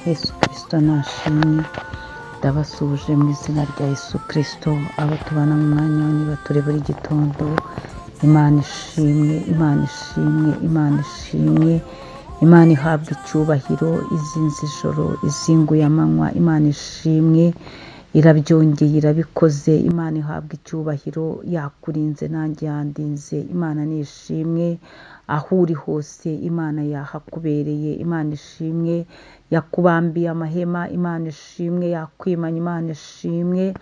Yesu Kristo nashimwe. Ndabasuhuje mu izina rya Yesu Kristo, abo tubana mu mwanya niba turi buri gitondo. Imana ishimwe, Imana ishimwe, Imana ishimwe. Imana ihabwa icyubahiro, izinze ijoro, izinguye amanywa. Imana ishimwe, irabyongeye, irabikoze. Imana ihabwa icyubahiro, yakurinze nanjye yandinze. Imana nishimwe, aho uri hose Imana yahakubereye. Imana ishimwe, yakubambiye amahema. Imana ishimwe, yakwimanye. Imana ishimwe.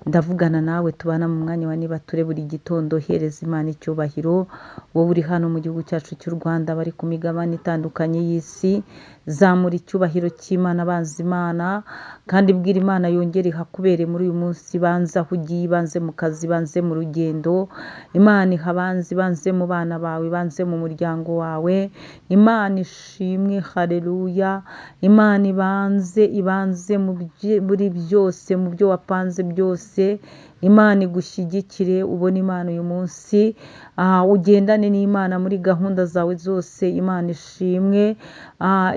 Ndavugana nawe tubana mu mwanya wa niba ture buri gitondo. Hereza Imana icyubahiro, wowe uri hano mu gihugu cyacu cy'u Rwanda, bari ku migabane itandukanye y'isi. Zamura icyubahiro cy'Imana, banza Imana kandi bwira Imana yongere ihakubere muri uyu munsi. Banza aho ugiye, banze mu kazi, banze mu rugendo. Imana ihabanze, banze mu bana bawe, banze mu muryango wawe. Imana ishimwe, haleluya. Imana ibanze muri byose, mu byo wapanze byose. Imana igushyigikire, ubone Imana uyu munsi. Ugendane n'Imana muri gahunda zawe zose. Imana ishimwe.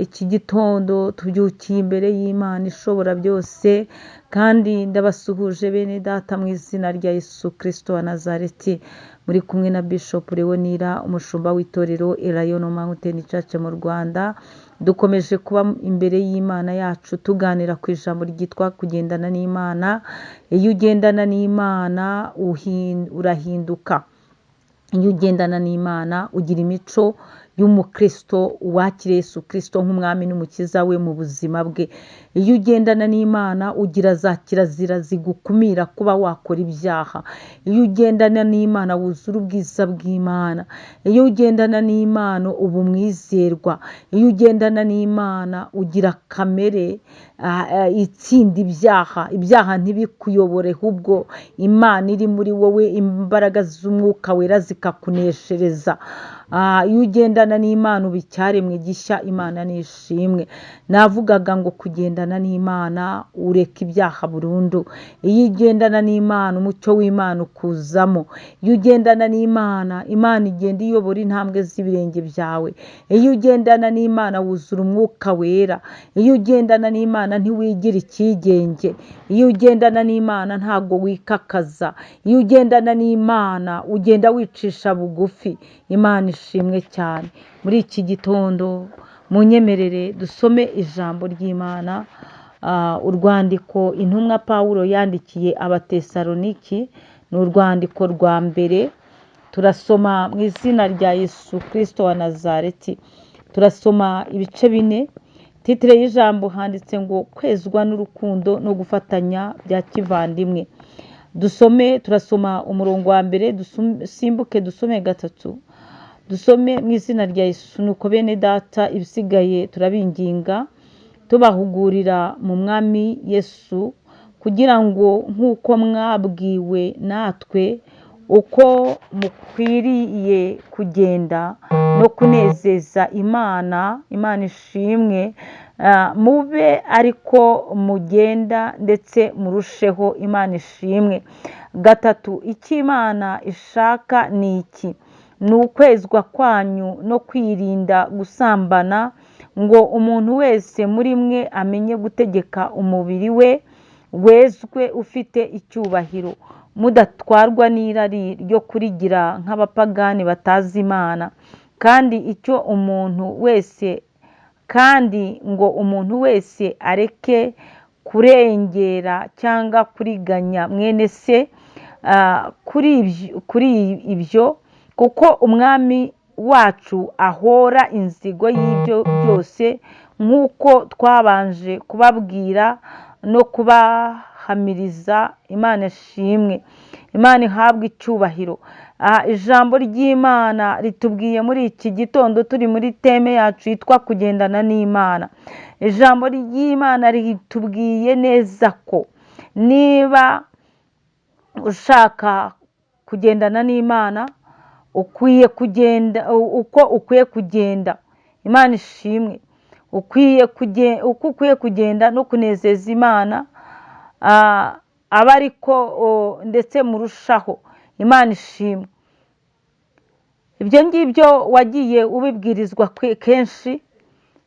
Iki gitondo tubyukiye imbere y'Imana ishobora byose, kandi ndabasuhuje bene data mu izina rya Yesu Kristo wa Nazareti. Muri kumwe na Bishop Leonira, umushumba w'itorero Elayon Mountain Church mu Rwanda. Dukomeje kuba imbere y'Imana yacu tuganira ku ijambo ryitwa kugendana n'Imana. Iyo ugendana n'Imana urahinduka. Iyo ugendana n'Imana ugira imico y'umukristo wakiriye Yesu Kristo nk'umwami n'umukiza we mu buzima bwe. Iyo ugendana n'Imana ugira za kirazira zigukumira kuba wakora ibyaha. Iyo ugendana n'Imana wuzura ubwiza bw'Imana. Iyo ugendana n'Imana uba umwizerwa. Iyo ugendana n'Imana ugira kamere itsinda ibyaha. Ibyaha ntibikuyobore, ahubwo Imana iri muri wowe, imbaraga z'umwuka wera zikakuneshereza. Iyo ugendana n'Imana uba icyaremwe gishya. Imana nishimwe. Navugaga ngo kugendana n'Imana ureka ibyaha burundu. Iyo ugendana n'Imana umucyo w'Imana ukuzamo. Iyo ugendana n'Imana, Imana igenda iyobora intambwe z'ibirenge byawe. Iyo ugendana n'Imana wuzura umwuka wera. Iyo ugendana n'Imana ntiwigira icyigenge. Iyo ugendana n'Imana ntabwo wikakaza. Iyo ugendana n'Imana ugenda wicisha bugufi. Imana ishimwe cyane. Muri iki gitondo munyemerere dusome ijambo ry'Imana. Urwandiko intumwa Pawulo yandikiye Abatesaloniki, ni urwandiko rwa mbere. Turasoma mu izina rya Yesu Kristo wa Nazareti. Turasoma ibice 4. Titire y'ijambo handitse ngo kwezwa n'urukundo no gufatanya bya kivandimwe. Turasoma umurongo wa mbere, dusimbuke dusome 3. Dusome mu izina rya Yesu. Nuko bene data, ibisigaye turabinginga tubahugurira mu mwami Yesu, kugira ngo nk'uko mwabwiwe natwe uko mukwiriye kugenda no kunezeza Imana. Imana ishimwe. Mube ariko mugenda ndetse murusheho. Imana ishimwe. 3. Icyo Imana ishaka ni iki? Ni ukwezwa kwanyu no kwirinda gusambana, ngo umuntu wese muri mwe amenye gutegeka umubiri we, wezwe ufite icyubahiro, mudatwarwa n'irari ryo kurigira nk'abapagani batazi Imana. Kandi ngo umuntu wese areke kurengera cyangwa kuriganya mwene se kuri ibyo, kuko umwami wacu ahora inzigo y'ibyo byose, nk'uko twabanje kubabwira no kubahamiriza. Imana ishimwe. Imana ihabwa icyubahiro. Ijambo ry'Imana ritubwiye muri iki gitondo, turi muri teme yacu yitwa kugendana n'Imana. Ijambo ry'Imana ritubwiye neza ko niba ushaka kugendana n'Imana ukwiye kugenda. Imana ishimwe. Uko ukwiye kugenda no kunezeza Imana, aba ariko ndetse murushaho. Imana ishimwe. Ibyo ngibyo wagiye ubibwirizwa kenshi,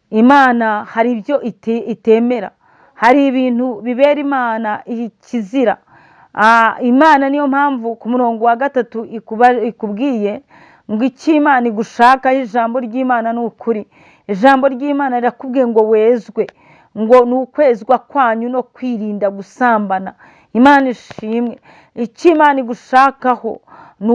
imana hari ibyo itemera, hari ibintu bibera imana ikizira. Imana niyo mpamvu ku murongo wa 3 ikubwiye ngo icyo imana igushaka, ijambo ry'imana ni ukuri. Ijambo ry'imana rirakubwiye ngo wezwe, ngo ni ukwezwa kwanyu no kwirinda gusambana. Imana ishimwe. Icyo imana igushakaho ni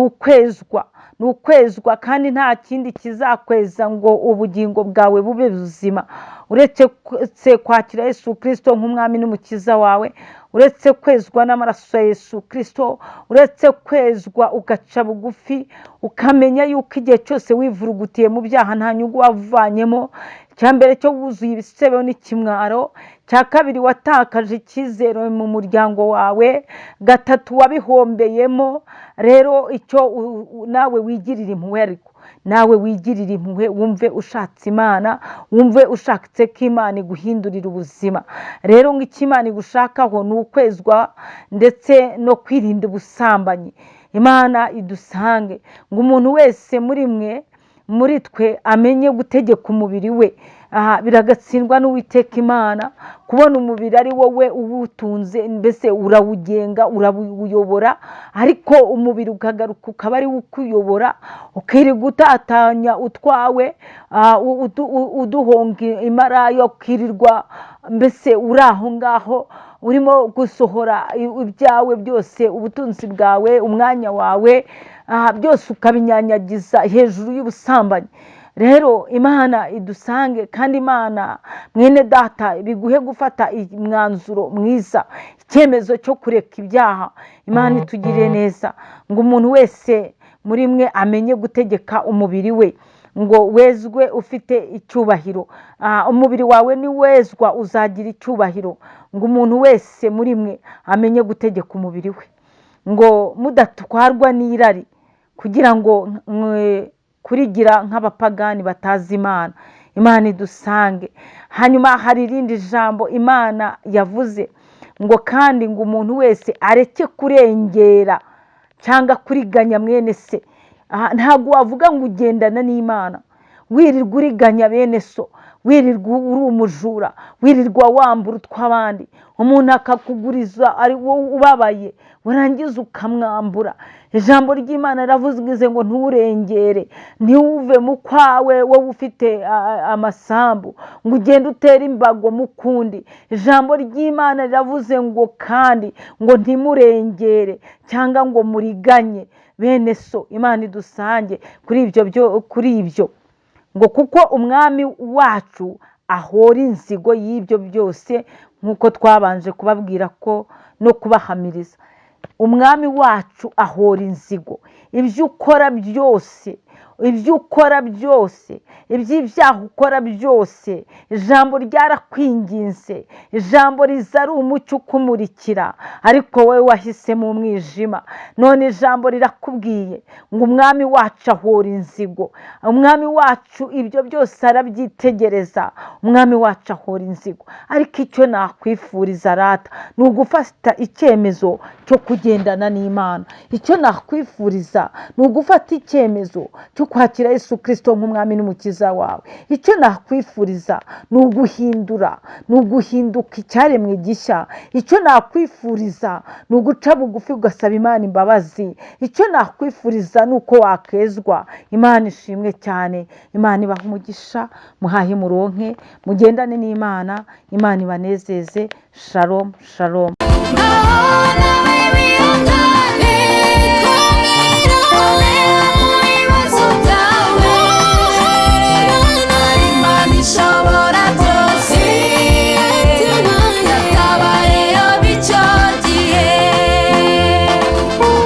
ukwezwa, kandi nta kindi kizakweza ngo ubugingo bwawe bube buzima uretse kwakira Yesu Kristo nk'umwami n'umukiza wawe, uretse kwezwa n'amaraso ya Yesu Kristo, uretse kwezwa ugaca bugufi ukamenya yuko igihe cyose wivurugutiye mu byaha nta nyungu wavanyemo. Cyambere cyo wuzuye ibisebo n'ikimwaro, cya kabiri watakaje icyizere mu muryango wawe, gatatu wabihombeyemo. Rero icyo nawe wigirira impuhwe, ariko nawe wigirira impuhwe, wumve ushatse Imana, wumve ushatse ko Imana iguhindurira ubuzima. Rero ngo icyo Imana igushakaho ni ukwezwa ndetse no kwirinda ubusambanyi. Imana idusange ngo umuntu wese muri twe amenye gutegeka umubiri we. Biragatsindwa n'Uwiteka Imana kubona umubiri ari wowe uwutunze, mbese urawugenga, urawuyobora, ariko umubiri ukagaruka ukaba ari ukuyobora, ukirirwa utatanya utwawe, uduhonga imarayo, ukirirwa mbese uri aho ngaho urimo gusohora ibyawe byose, ubutunzi bwawe, umwanya wawe, byose ukabinyanyagiza hejuru y'ubusambanyi. Rero Imana idusange, kandi Imana mwene data biguhe gufata umwanzuro mwiza, icyemezo cyo kureka ibyaha. Imana itugirire neza ngo umuntu wese muri mwe amenye gutegeka umubiri we, ngo wezwe ufite icyubahiro. Umubiri wawe ni wezwa uzagira icyubahiro. Ngo umuntu wese muri mwe amenye gutegeka umubiri we, ngo mudatwarwa n'irari kugira ngo kurigira nk'abapagani batazi Imana. Imana idusange. Hanyuma hari irindi jambo Imana yavuze ngo kandi ngo umuntu wese areke kurengera cyangwa kuriganya mwene se. Ntabwo wavuga ngo ugendana n'Imana wirirwa uriganya bene so, wirirwa uri umujura, wirirwa wambura utw'abandi, umuntu akakuguriza ari wowe ubabaye, warangiza ukamwambura. Ijambo ry'Imana riravuze ngo nturengere, ntiwuve mu kwawe wowe ufite amasambu ngo ugende utera imbago mu kundi. Ijambo ry'Imana riravuze ngo kandi ngo ntimurengere cyangwa ngo muriganye bene so. Imana idusange kuri ibyo ngo kuko umwami wacu ahora inzigo y'ibyo byose, nk'uko twabanje kubabwira ko no kubahamiriza. Umwami wacu ahora inzigo ibyo ukora byose, iby'ibyaha ukora byose. Ijambo ryarakwinginze, ijambo riza ari umucyo ukumurikira, ariko wowe wahisemo umwijima. None ijambo rirakubwiye ngo umwami wacu ahora inzigo. Umwami wacu ibyo byose arabyitegereza, umwami wacu ahora inzigo. Ariko icyo nakwifuriza rata ni ugufata icyemezo cyo kugendana n'Imana. Icyo nakwifuriza ni ugufata icyemezo cyo kwakira Yesu Kristo nk'umwami n'umukiza wawe. Icyo nakwifuriza ni uguhinduka icyaremwe gishya. Icyo nakwifuriza ni uguca bugufi ugasaba Imana imbabazi. Icyo nakwifuriza ni uko wakezwa. Imana ishimwe cyane. Imana ibaha umugisha, muhahe muronke, mugendane n'Imana. Imana ibanezeze. Shalom, shalom.